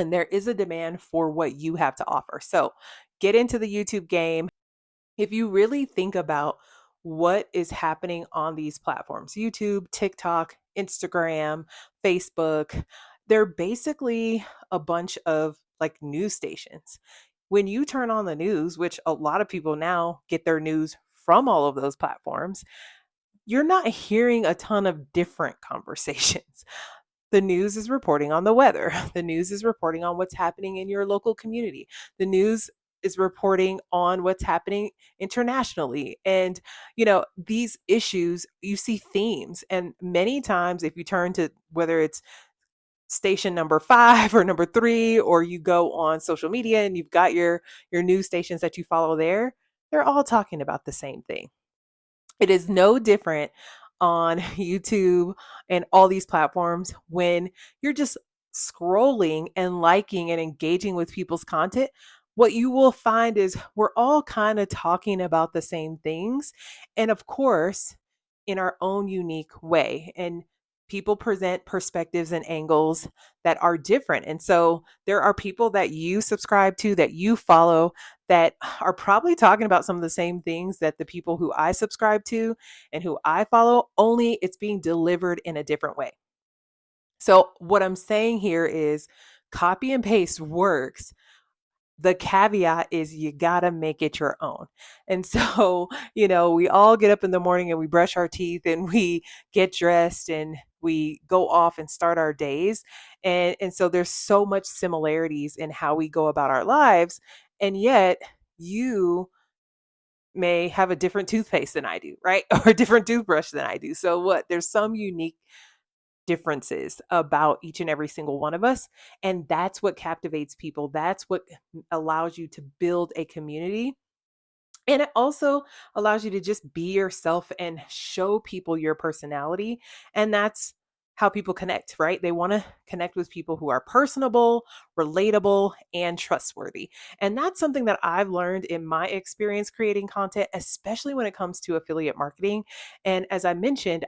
and there is a demand for what you have to offer. So get into the YouTube game. If you really think about what is happening on these platforms, YouTube, TikTok, Instagram, Facebook, they're basically a bunch of like news stations. When you turn on the news, which a lot of people now get their news from all of those platforms, you're not hearing a ton of different conversations. The news is reporting on the weather. The news is reporting on what's happening in your local community. The news is reporting on what's happening internationally. And, these issues, you see themes. And many times, if you turn to whether it's station number five or number three, or you go on social media and you've got your news stations that you follow there, they're all talking about the same thing. It is no different on YouTube and all these platforms when you're just scrolling and liking and engaging with people's content. What you will find is we're all kind of talking about the same things. And of course, in our own unique way. And people present perspectives and angles that are different. And so there are people that you subscribe to, that you follow, that are probably talking about some of the same things that the people who I subscribe to and who I follow, only it's being delivered in a different way. So, what I'm saying here is copy and paste works. The caveat is you got to make it your own. And so, we all get up in the morning and we brush our teeth and we get dressed and we go off and start our days. And so there's so much similarities in how we go about our lives. And yet, you may have a different toothpaste than I do, right? Or a different toothbrush than I do. So what? There's some unique differences about each and every single one of us. And that's what captivates people. That's what allows you to build a community. And it also allows you to just be yourself and show people your personality. And that's how people connect, right? They want to connect with people who are personable, relatable, and trustworthy. And that's something that I've learned in my experience creating content, especially when it comes to affiliate marketing. And as I mentioned,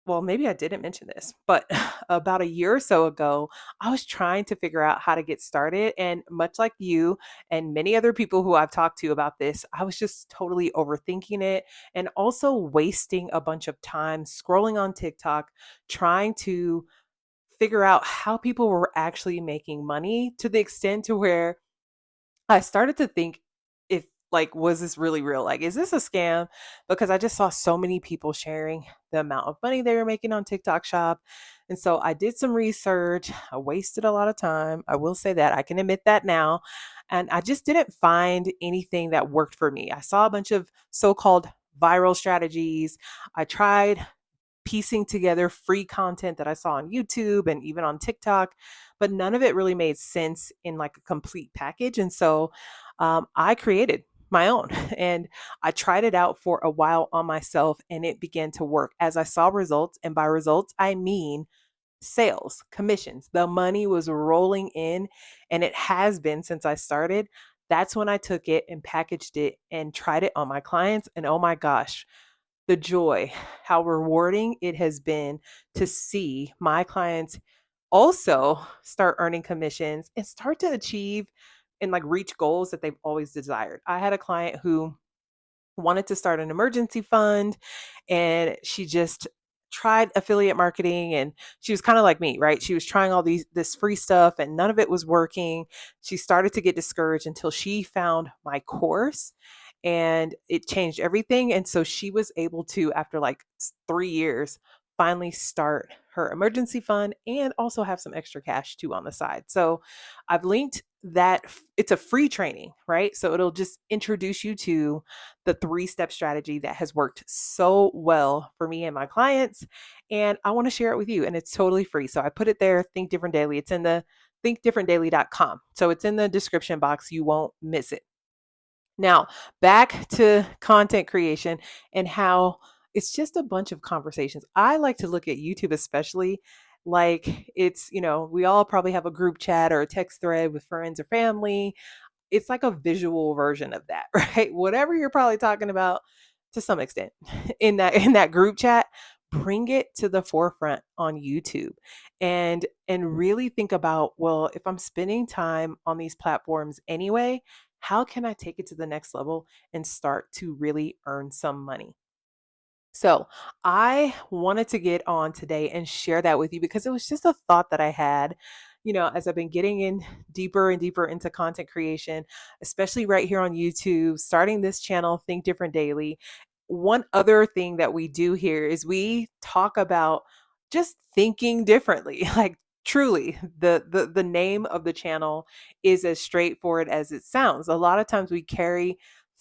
well, maybe I didn't mention this, but about a year or so ago, I was trying to figure out how to get started. And much like you and many other people who I've talked to about this, I was just totally overthinking it and also wasting a bunch of time scrolling on TikTok, trying to figure out how people were actually making money to the extent to where I started to think, if like, was this really real? Like, is this a scam? Because I just saw so many people sharing the amount of money they were making on TikTok Shop. And so I did some research. I wasted a lot of time. I will say that. I can admit that now. And I just didn't find anything that worked for me. I saw a bunch of so called viral strategies. I tried piecing together free content that I saw on YouTube and even on TikTok, but none of it really made sense in like a complete package. And so I created my own and I tried it out for a while on myself and it began to work as I saw results. And by results, I mean sales, commissions. The money was rolling in and it has been since I started. That's when I took it and packaged it and tried it on my clients. And oh my gosh, the joy, how rewarding it has been to see my clients also start earning commissions and start to achieve and like reach goals that they've always desired. I had a client who wanted to start an emergency fund and she just tried affiliate marketing and she was kind of like me, right? She was trying all this free stuff and none of it was working. She started to get discouraged until she found my course and it changed everything. And so she was able to, after like 3 years, finally start her emergency fund and also have some extra cash too on the side. So I've linked that. It's a free training, right? So it'll just introduce you to the 3-step strategy that has worked so well for me and my clients. And I want to share it with you. And it's totally free. So I put it there, Think Different Daily. It's in the thinkdifferentdaily.com. So it's in the description box. You won't miss it. Now, back to content creation and how it's just a bunch of conversations. I like to look at YouTube, especially like it's, we all probably have a group chat or a text thread with friends or family. It's like a visual version of that, right? Whatever you're probably talking about to some extent in that group chat, bring it to the forefront on YouTube. and really think about, well, if I'm spending time on these platforms anyway, how can I take it to the next level and start to really earn some money? So, I wanted to get on today and share that with you because it was just a thought that I had, as I've been getting in deeper and deeper into content creation, especially right here on YouTube, starting this channel, Think Different Daily. One other thing that we do here is we talk about just thinking differently. Like truly, the name of the channel is as straightforward as it sounds. A lot of times we carry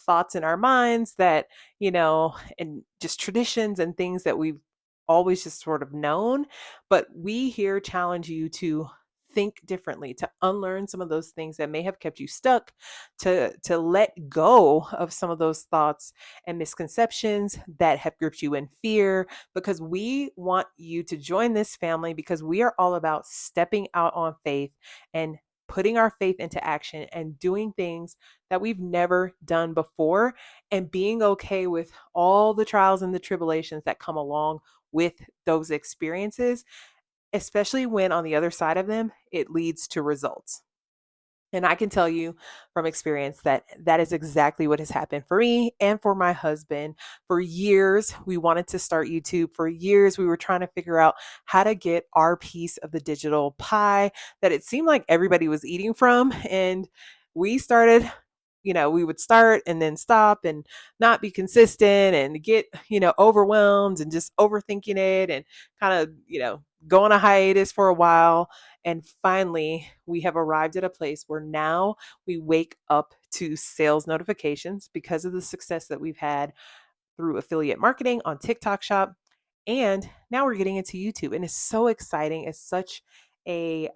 thoughts in our minds that, and just traditions and things that we've always just sort of known. But we here challenge you to think differently, to unlearn some of those things that may have kept you stuck, to let go of some of those thoughts and misconceptions that have gripped you in fear, because we want you to join this family because we are all about stepping out on faith and putting our faith into action and doing things that we've never done before, and being okay with all the trials and the tribulations that come along with those experiences, especially when on the other side of them, it leads to results. And I can tell you from experience that that is exactly what has happened for me and for my husband. For years, we wanted to start YouTube. For years, we were trying to figure out how to get our piece of the digital pie that it seemed like everybody was eating from. And we started, we would start and then stop and not be consistent and get, overwhelmed and just overthinking it and kind of, go on a hiatus for a while. And finally, we have arrived at a place where now we wake up to sales notifications because of the success that we've had through affiliate marketing on TikTok Shop. And now we're getting into YouTube. And it's so exciting. It's such a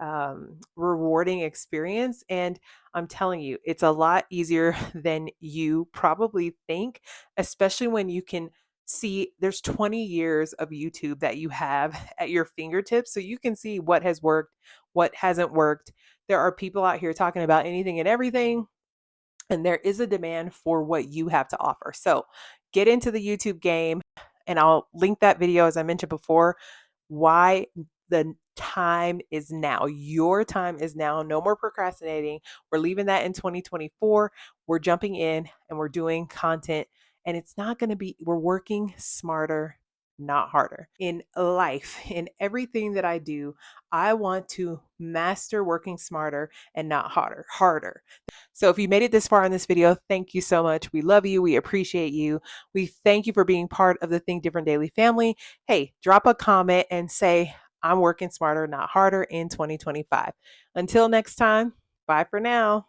rewarding experience. And I'm telling you, it's a lot easier than you probably think, especially when you can see there's 20 years of YouTube that you have at your fingertips. So you can see what has worked, what hasn't worked. There are people out here talking about anything and everything, and there is a demand for what you have to offer. So get into the YouTube game, and I'll link that video, as I mentioned before, why the time is now. Your time is now. No more procrastinating. We're leaving that in 2024. We're jumping in and we're doing content, and it's not going to be, we're working smarter, not harder. In life, in everything that I do, I want to master working smarter and not harder. So if you made it this far in this video, thank you so much. We love you. We appreciate you. We thank you for being part of the Think Different Daily family. Hey, drop a comment and say, I'm working smarter, not harder in 2025. Until next time, bye for now.